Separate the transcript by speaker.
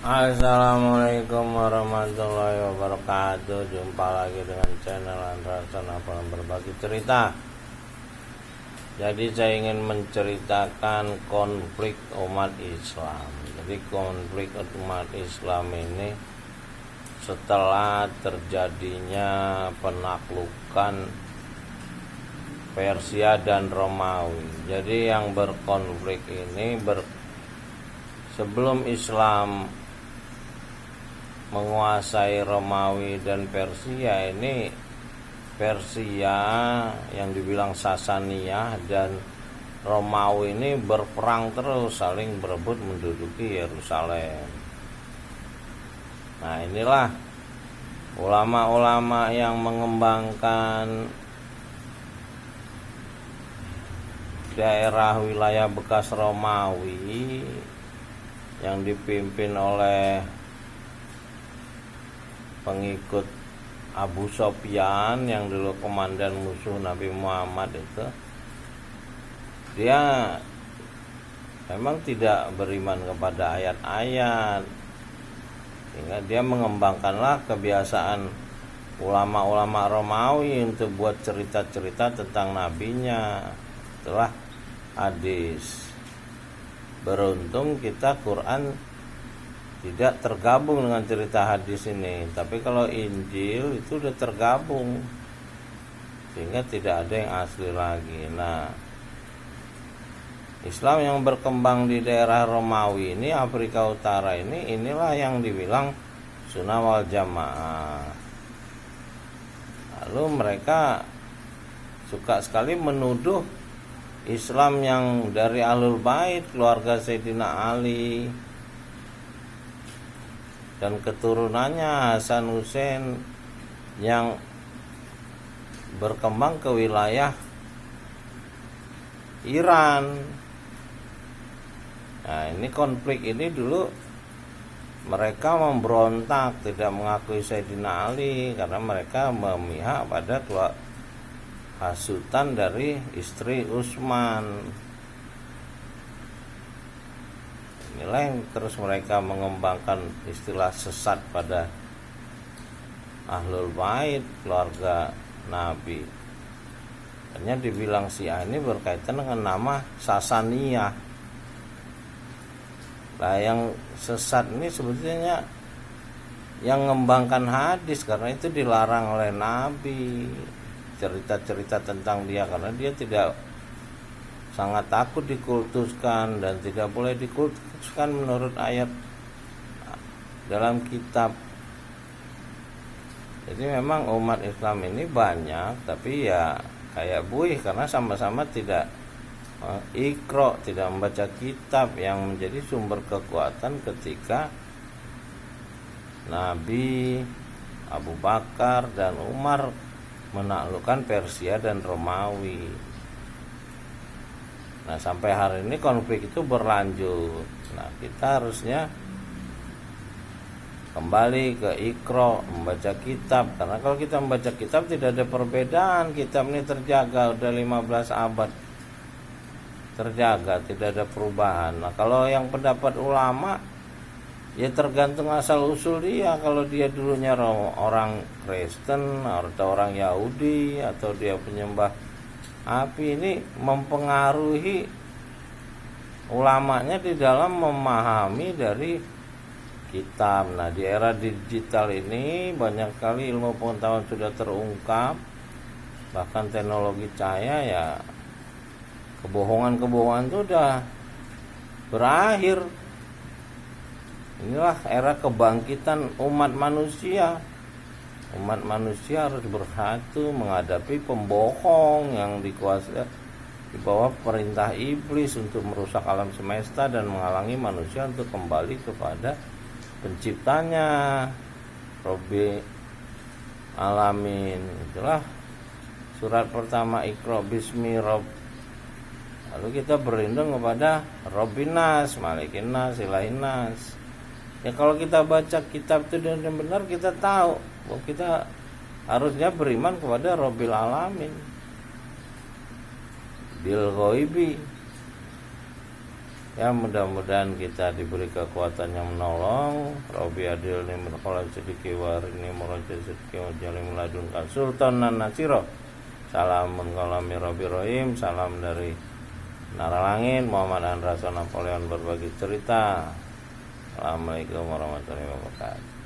Speaker 1: Assalamualaikum warahmatullahi wabarakatuh. Jumpa lagi dengan channel Andrason Apalan Berbagi Cerita. Jadi saya ingin menceritakan konflik umat Islam. Jadi konflik umat Islam ini setelah terjadinya penaklukan Persia dan Romawi. Jadi yang berkonflik ini sebelum Islam menguasai Romawi dan Persia, ini Persia yang dibilang Sasaniyah dan Romawi ini berperang terus, saling berebut menduduki Yerusalem. Nah, inilah ulama-ulama yang mengembangkan daerah wilayah bekas Romawi yang dipimpin oleh pengikut Abu Sofyan yang dulu komandan musuh Nabi Muhammad itu. Dia memang tidak beriman kepada ayat-ayat, sehingga dia mengembangkanlah kebiasaan ulama-ulama Romawi untuk buat cerita-cerita tentang nabinya. Itulah hadis. Beruntung kita Quran tidak tergabung dengan cerita hadis ini, tapi kalau Injil itu udah tergabung, sehingga tidak ada yang asli lagi. Nah, Islam yang berkembang di daerah Romawi ini, Afrika Utara ini, inilah yang dibilang Sunnah wal Jamaah. Lalu mereka suka sekali menuduh Islam yang dari Ahlul Bait, keluarga Sayyidina Ali dan keturunannya Hasan Hussein, yang berkembang ke wilayah Iran. Nah, ini konflik ini dulu mereka memberontak, tidak mengakui Sayyidina Ali karena mereka memihak pada hasutan dari istri Utsman. Inilah yang terus mereka mengembangkan istilah sesat pada Ahlul Bait, keluarga Nabi. Hanya dibilang Syiah ini berkaitan dengan nama Sasaniyah. Nah, yang sesat ini sebetulnya yang mengembangkan hadis, karena itu dilarang oleh Nabi. Cerita-cerita tentang dia, karena dia tidak sangat takut dikultuskan dan tidak boleh dikultuskan menurut ayat dalam kitab. Jadi memang umat Islam ini banyak, tapi ya kayak buih, karena sama-sama tidak Iqra, tidak membaca kitab yang menjadi sumber kekuatan ketika Nabi, Abu Bakar dan Umar menaklukkan Persia dan Romawi. Nah, sampai hari ini konflik itu berlanjut. Nah, kita harusnya kembali ke Iqra, membaca kitab. Karena kalau kita membaca kitab tidak ada perbedaan. Kitab ini terjaga, udah 15 abad terjaga, tidak ada perubahan. Nah, kalau yang pendapat ulama, ya tergantung asal usul dia. Kalau dia dulunya orang Kristen atau orang Yahudi atau dia penyembah api, ini mempengaruhi ulamanya di dalam memahami dari kitab. Nah, di era digital ini banyak kali ilmu pengetahuan sudah terungkap, bahkan teknologi cahaya, ya kebohongan-kebohongan itu sudah berakhir. Inilah era kebangkitan umat manusia. Umat manusia harus bersatu menghadapi pembohong yang dikuasai di bawah perintah iblis untuk merusak alam semesta dan menghalangi manusia untuk kembali kepada penciptanya, Rabbil Alamin. Itulah surat pertama, Iqra bismi Rabb. Lalu kita berlindung kepada Rabbin Nas, Malikin Nas, Ilahin Nas. Ya, kalau kita baca kitab itu dengan benar, kita tahu bahwa kita harusnya beriman kepada Rabbil Alamin, bil ghaibi. Ya, mudah-mudahan kita diberi kekuatan yang menolong. Robi adil ni berkolak sedikit warini murajat sedikit wajalim ladunkan sultanan nasiro. Salamun kalami Robi Rohim. Salam dari Menara Langit Muhammad Andra Napoleon berbagi cerita. Assalamualaikum warahmatullahi wabarakatuh.